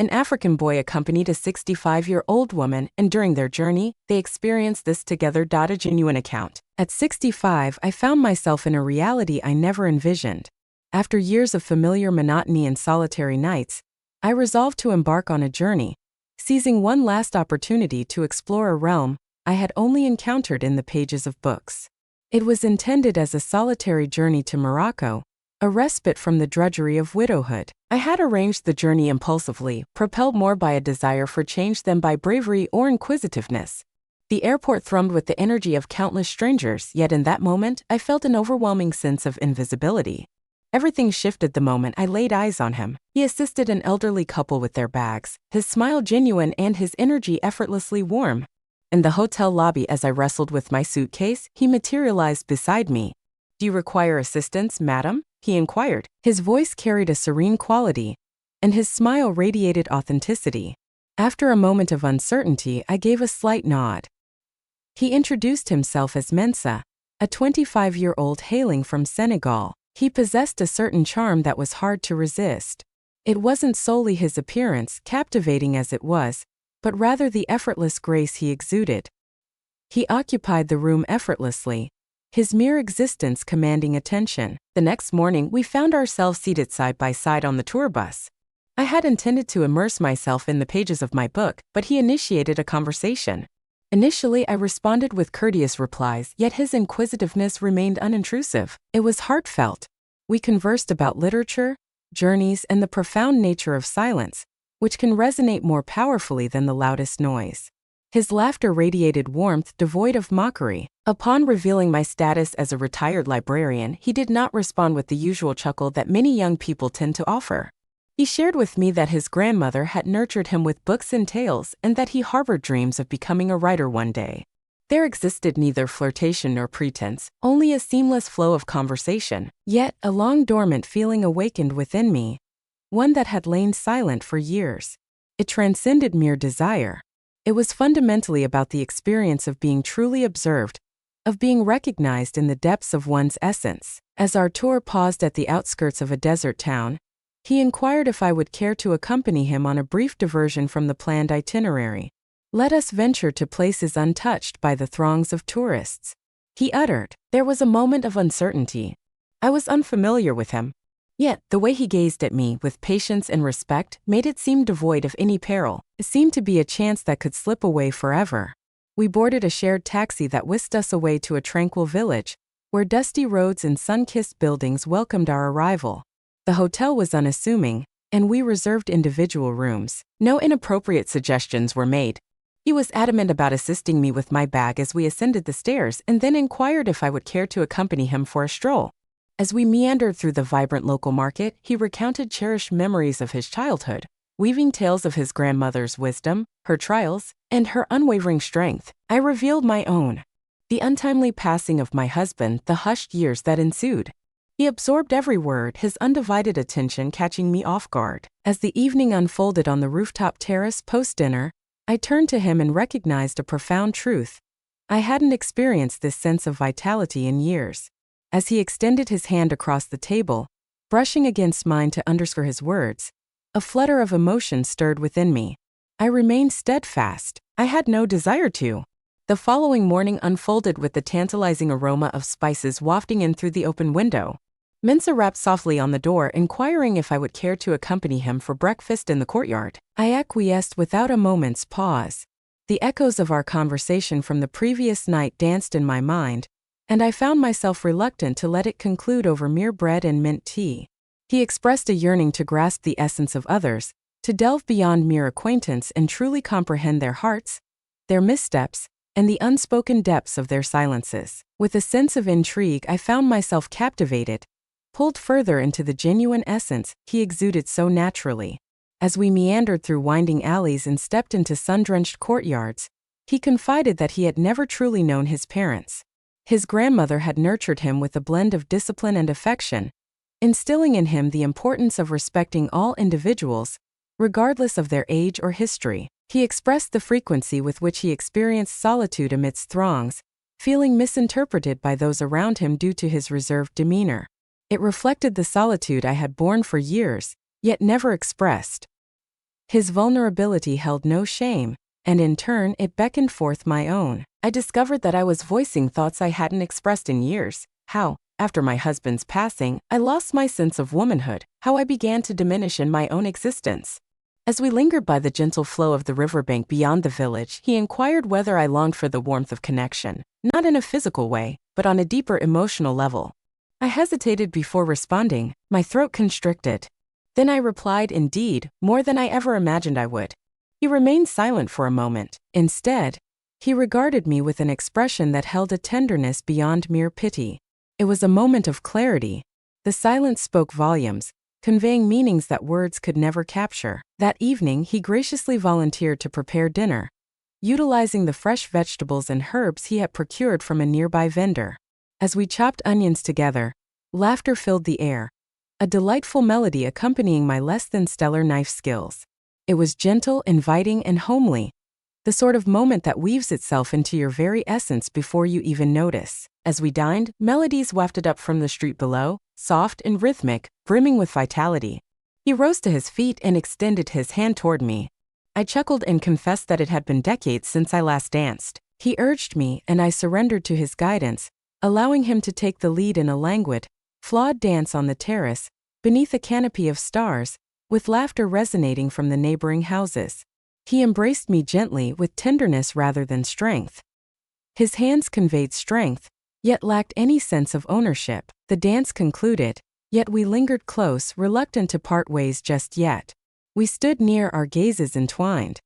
An African boy accompanied a 65-year-old woman, and during their journey, they experienced this together. A genuine account. At 65, I found myself in a reality I never envisioned. After years of familiar monotony and solitary nights, I resolved to embark on a journey, seizing one last opportunity to explore a realm I had only encountered in the pages of books. It was intended as a solitary journey to Morocco, a respite from the drudgery of widowhood. I had arranged the journey impulsively, propelled more by a desire for change than by bravery or inquisitiveness. The airport thrummed with the energy of countless strangers, yet in that moment, I felt an overwhelming sense of invisibility. Everything shifted the moment I laid eyes on him. He assisted an elderly couple with their bags, his smile genuine and his energy effortlessly warm. In the hotel lobby, as I wrestled with my suitcase, he materialized beside me. "Do you require assistance, madam?" he inquired. His voice carried a serene quality, and his smile radiated authenticity. After a moment of uncertainty, I gave a slight nod. He introduced himself as Mensa, a 25-year-old hailing from Senegal. He possessed a certain charm that was hard to resist. It wasn't solely his appearance, captivating as it was, but rather the effortless grace he exuded. He occupied the room effortlessly, his mere existence commanding attention. The next morning, we found ourselves seated side by side on the tour bus. I had intended to immerse myself in the pages of my book, but he initiated a conversation. Initially, I responded with courteous replies, yet his inquisitiveness remained unintrusive. It was heartfelt. We conversed about literature, journeys, and the profound nature of silence, which can resonate more powerfully than the loudest noise. His laughter radiated warmth devoid of mockery. Upon revealing my status as a retired librarian, he did not respond with the usual chuckle that many young people tend to offer. He shared with me that his grandmother had nurtured him with books and tales, and that he harbored dreams of becoming a writer one day. There existed neither flirtation nor pretense, only a seamless flow of conversation. Yet, a long-dormant feeling awakened within me, one that had lain silent for years. It transcended mere desire. It was fundamentally about the experience of being truly observed, of being recognized in the depths of one's essence. As our tour paused at the outskirts of a desert town, he inquired if I would care to accompany him on a brief diversion from the planned itinerary. "Let us venture to places untouched by the throngs of tourists," he uttered. There was a moment of uncertainty. I was unfamiliar with him. Yet, the way he gazed at me with patience and respect made it seem devoid of any peril. It seemed to be a chance that could slip away forever. We boarded a shared taxi that whisked us away to a tranquil village, where dusty roads and sun-kissed buildings welcomed our arrival. The hotel was unassuming, and we reserved individual rooms. No inappropriate suggestions were made. He was adamant about assisting me with my bag as we ascended the stairs, and then inquired if I would care to accompany him for a stroll. As we meandered through the vibrant local market, he recounted cherished memories of his childhood, weaving tales of his grandmother's wisdom, her trials, and her unwavering strength. I revealed my own. The untimely passing of my husband, the hushed years that ensued. He absorbed every word, his undivided attention catching me off guard. As the evening unfolded on the rooftop terrace post-dinner, I turned to him and recognized a profound truth. I hadn't experienced this sense of vitality in years. As he extended his hand across the table, brushing against mine to underscore his words, a flutter of emotion stirred within me. I remained steadfast. I had no desire to. The following morning unfolded with the tantalizing aroma of spices wafting in through the open window. Mensa rapped softly on the door, inquiring if I would care to accompany him for breakfast in the courtyard. I acquiesced without a moment's pause. The echoes of our conversation from the previous night danced in my mind, and I found myself reluctant to let it conclude over mere bread and mint tea. He expressed a yearning to grasp the essence of others, to delve beyond mere acquaintance and truly comprehend their hearts, their missteps, and the unspoken depths of their silences. With a sense of intrigue, I found myself captivated, pulled further into the genuine essence he exuded so naturally. As we meandered through winding alleys and stepped into sun-drenched courtyards, he confided that he had never truly known his parents. His grandmother had nurtured him with a blend of discipline and affection, instilling in him the importance of respecting all individuals, regardless of their age or history. He expressed the frequency with which he experienced solitude amidst throngs, feeling misinterpreted by those around him due to his reserved demeanor. It reflected the solitude I had borne for years, yet never expressed. His vulnerability held no shame, and in turn it beckoned forth my own. I discovered that I was voicing thoughts I hadn't expressed in years. How, after my husband's passing, I lost my sense of womanhood, how I began to diminish in my own existence. As we lingered by the gentle flow of the riverbank beyond the village, he inquired whether I longed for the warmth of connection, not in a physical way, but on a deeper emotional level. I hesitated before responding, my throat constricted. Then I replied, indeed, more than I ever imagined I would. He remained silent for a moment. Instead, he regarded me with an expression that held a tenderness beyond mere pity. It was a moment of clarity. The silence spoke volumes, conveying meanings that words could never capture. That evening, he graciously volunteered to prepare dinner, utilizing the fresh vegetables and herbs he had procured from a nearby vendor. As we chopped onions together, laughter filled the air, a delightful melody accompanying my less than stellar knife skills. It was gentle, inviting, and homely, the sort of moment that weaves itself into your very essence before you even notice. As we dined, melodies wafted up from the street below, soft and rhythmic, brimming with vitality. He rose to his feet and extended his hand toward me. I chuckled and confessed that it had been decades since I last danced. He urged me, and I surrendered to his guidance, allowing him to take the lead in a languid, flawed dance on the terrace, beneath a canopy of stars, with laughter resonating from the neighboring houses. He embraced me gently with tenderness rather than strength. His hands conveyed strength, yet lacked any sense of ownership. The dance concluded, yet we lingered close, reluctant to part ways just yet. We stood near, our gazes entwined.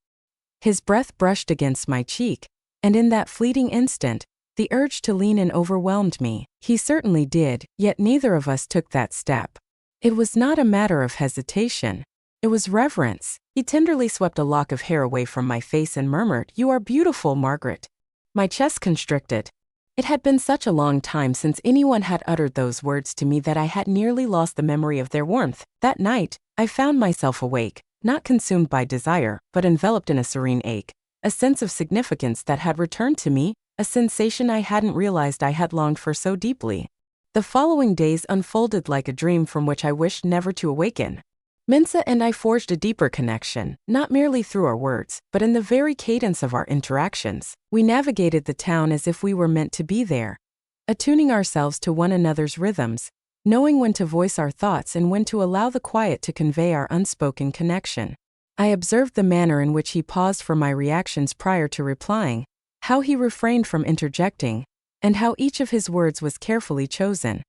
His breath brushed against my cheek, and in that fleeting instant, the urge to lean in overwhelmed me. He certainly did, yet neither of us took that step. It was not a matter of hesitation. It was reverence. He tenderly swept a lock of hair away from my face and murmured, "You are beautiful, Margaret." My chest constricted. It had been such a long time since anyone had uttered those words to me that I had nearly lost the memory of their warmth. That night, I found myself awake, not consumed by desire, but enveloped in a serene ache, a sense of significance that had returned to me, a sensation I hadn't realized I had longed for so deeply. The following days unfolded like a dream from which I wished never to awaken. Mensa and I forged a deeper connection, not merely through our words, but in the very cadence of our interactions. We navigated the town as if we were meant to be there, attuning ourselves to one another's rhythms, knowing when to voice our thoughts and when to allow the quiet to convey our unspoken connection. I observed the manner in which he paused for my reactions prior to replying, how he refrained from interjecting, and how each of his words was carefully chosen.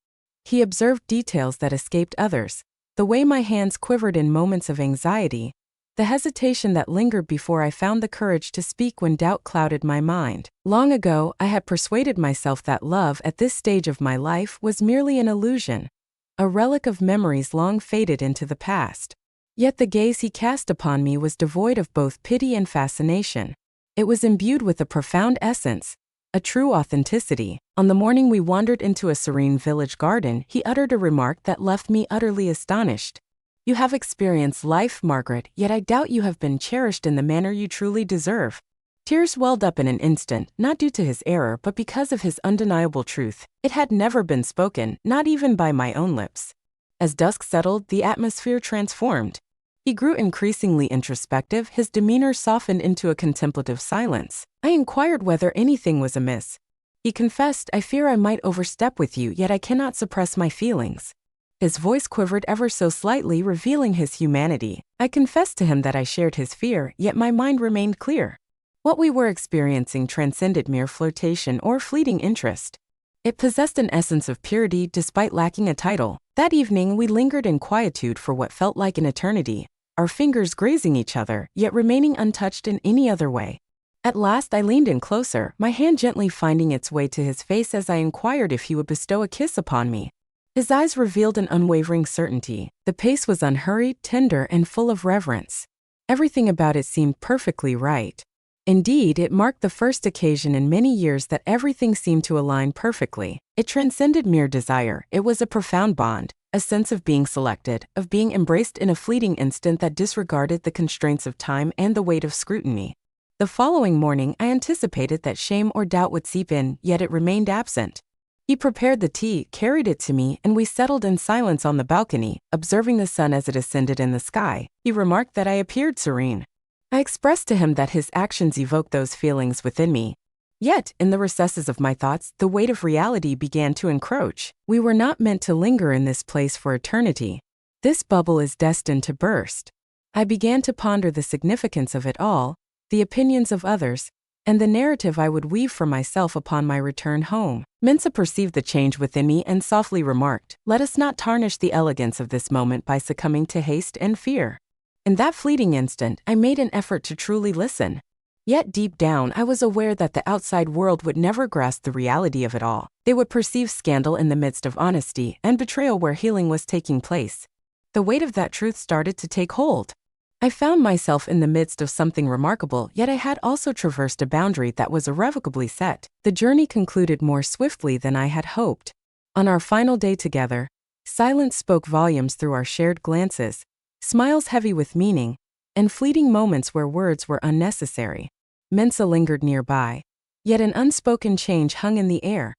He observed details that escaped others, the way my hands quivered in moments of anxiety, the hesitation that lingered before I found the courage to speak when doubt clouded my mind. Long ago, I had persuaded myself that love at this stage of my life was merely an illusion, a relic of memories long faded into the past. Yet the gaze he cast upon me was devoid of both pity and fascination. It was imbued with a profound essence, a true authenticity. On the morning we wandered into a serene village garden, he uttered a remark that left me utterly astonished. "You have experienced life, Margaret, yet I doubt you have been cherished in the manner you truly deserve." Tears welled up in an instant, not due to his error but because of his undeniable truth. It had never been spoken, not even by my own lips. As dusk settled, the atmosphere transformed. He grew increasingly introspective, his demeanor softened into a contemplative silence. I inquired whether anything was amiss. He confessed, "I fear I might overstep with you, yet I cannot suppress my feelings." His voice quivered ever so slightly, revealing his humanity. I confessed to him that I shared his fear, yet my mind remained clear. What we were experiencing transcended mere flirtation or fleeting interest. It possessed an essence of purity despite lacking a title. That evening, we lingered in quietude for what felt like an eternity, our fingers grazing each other, yet remaining untouched in any other way. At last I leaned in closer, my hand gently finding its way to his face as I inquired if he would bestow a kiss upon me. His eyes revealed an unwavering certainty. The pace was unhurried, tender, and full of reverence. Everything about it seemed perfectly right. Indeed, it marked the first occasion in many years that everything seemed to align perfectly. It transcended mere desire. It was a profound bond, a sense of being selected, of being embraced in a fleeting instant that disregarded the constraints of time and the weight of scrutiny. The following morning, I anticipated that shame or doubt would seep in, yet it remained absent. He prepared the tea, carried it to me, and we settled in silence on the balcony, observing the sun as it ascended in the sky. He remarked that I appeared serene. I expressed to him that his actions evoked those feelings within me. Yet, in the recesses of my thoughts, the weight of reality began to encroach. We were not meant to linger in this place for eternity. This bubble is destined to burst. I began to ponder the significance of it all, the opinions of others, and the narrative I would weave for myself upon my return home. Mensa perceived the change within me and softly remarked, "Let us not tarnish the elegance of this moment by succumbing to haste and fear." In that fleeting instant, I made an effort to truly listen. Yet deep down, I was aware that the outside world would never grasp the reality of it all. They would perceive scandal in the midst of honesty and betrayal where healing was taking place. The weight of that truth started to take hold. I found myself in the midst of something remarkable, yet I had also traversed a boundary that was irrevocably set. The journey concluded more swiftly than I had hoped. On our final day together, silence spoke volumes through our shared glances, smiles heavy with meaning, and fleeting moments where words were unnecessary. Mensa lingered nearby, yet an unspoken change hung in the air,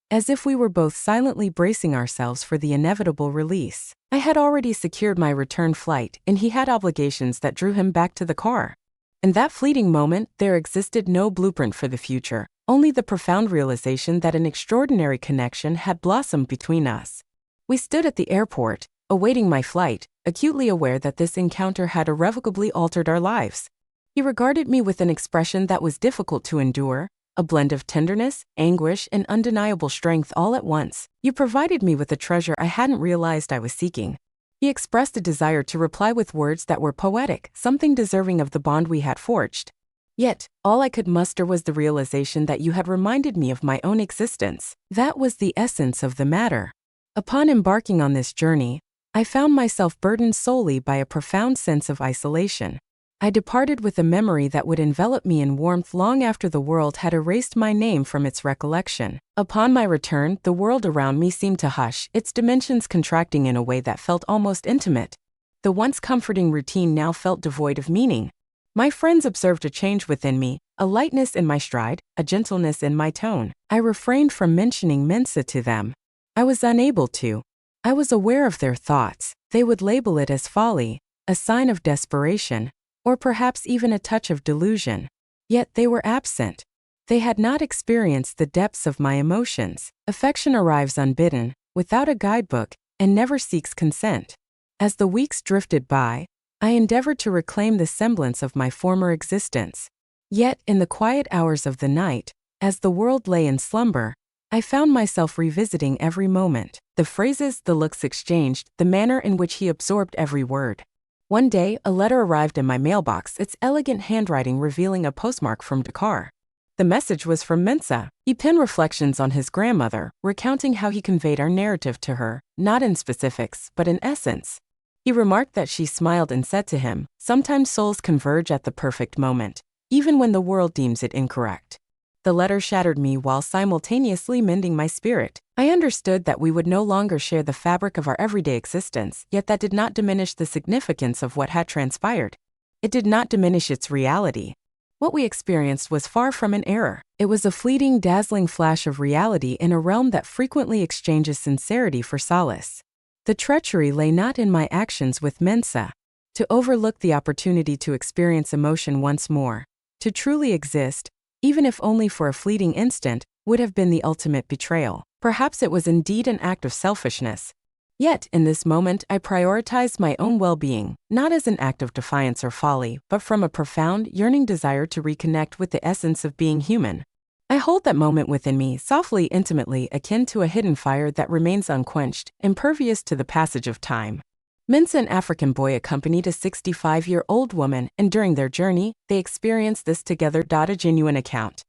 as if we were both silently bracing ourselves for the inevitable release. I had already secured my return flight, and he had obligations that drew him back to the car. In that fleeting moment, there existed no blueprint for the future, only the profound realization that an extraordinary connection had blossomed between us. We stood at the airport, awaiting my flight, acutely aware that this encounter had irrevocably altered our lives. He regarded me with an expression that was difficult to endure, a blend of tenderness, anguish, and undeniable strength all at once. "You provided me with a treasure I hadn't realized I was seeking." He expressed a desire to reply with words that were poetic, something deserving of the bond we had forged. Yet, all I could muster was the realization that you had reminded me of my own existence. That was the essence of the matter. Upon embarking on this journey, I found myself burdened solely by a profound sense of isolation. I departed with a memory that would envelop me in warmth long after the world had erased my name from its recollection. Upon my return, the world around me seemed to hush, its dimensions contracting in a way that felt almost intimate. The once comforting routine now felt devoid of meaning. My friends observed a change within me, a lightness in my stride, a gentleness in my tone. I refrained from mentioning Mensa to them. I was unable to. I was aware of their thoughts. They would label it as folly, a sign of desperation, or perhaps even a touch of delusion. Yet they were absent. They had not experienced the depths of my emotions. Affection arrives unbidden, without a guidebook, and never seeks consent. As the weeks drifted by, I endeavored to reclaim the semblance of my former existence. Yet, in the quiet hours of the night, as the world lay in slumber, I found myself revisiting every moment. The phrases, the looks exchanged, the manner in which he absorbed every word. One day, a letter arrived in my mailbox, its elegant handwriting revealing a postmark from Dakar. The message was from Mensa. He penned reflections on his grandmother, recounting how he conveyed our narrative to her, not in specifics, but in essence. He remarked that she smiled and said to him, "Sometimes souls converge at the perfect moment, even when the world deems it incorrect." The letter shattered me while simultaneously mending my spirit. I understood that we would no longer share the fabric of our everyday existence, yet that did not diminish the significance of what had transpired. It did not diminish its reality. What we experienced was far from an error. It was a fleeting, dazzling flash of reality in a realm that frequently exchanges sincerity for solace. The treachery lay not in my actions with Mensa. To overlook the opportunity to experience emotion once more, to truly exist, even if only for a fleeting instant, would have been the ultimate betrayal. Perhaps it was indeed an act of selfishness. Yet, in this moment, I prioritized my own well-being, not as an act of defiance or folly, but from a profound, yearning desire to reconnect with the essence of being human. I hold that moment within me, softly, intimately, akin to a hidden fire that remains unquenched, impervious to the passage of time. Mensa, an African boy, accompanied a 65-year-old woman, and during their journey, they experienced this together. A genuine account.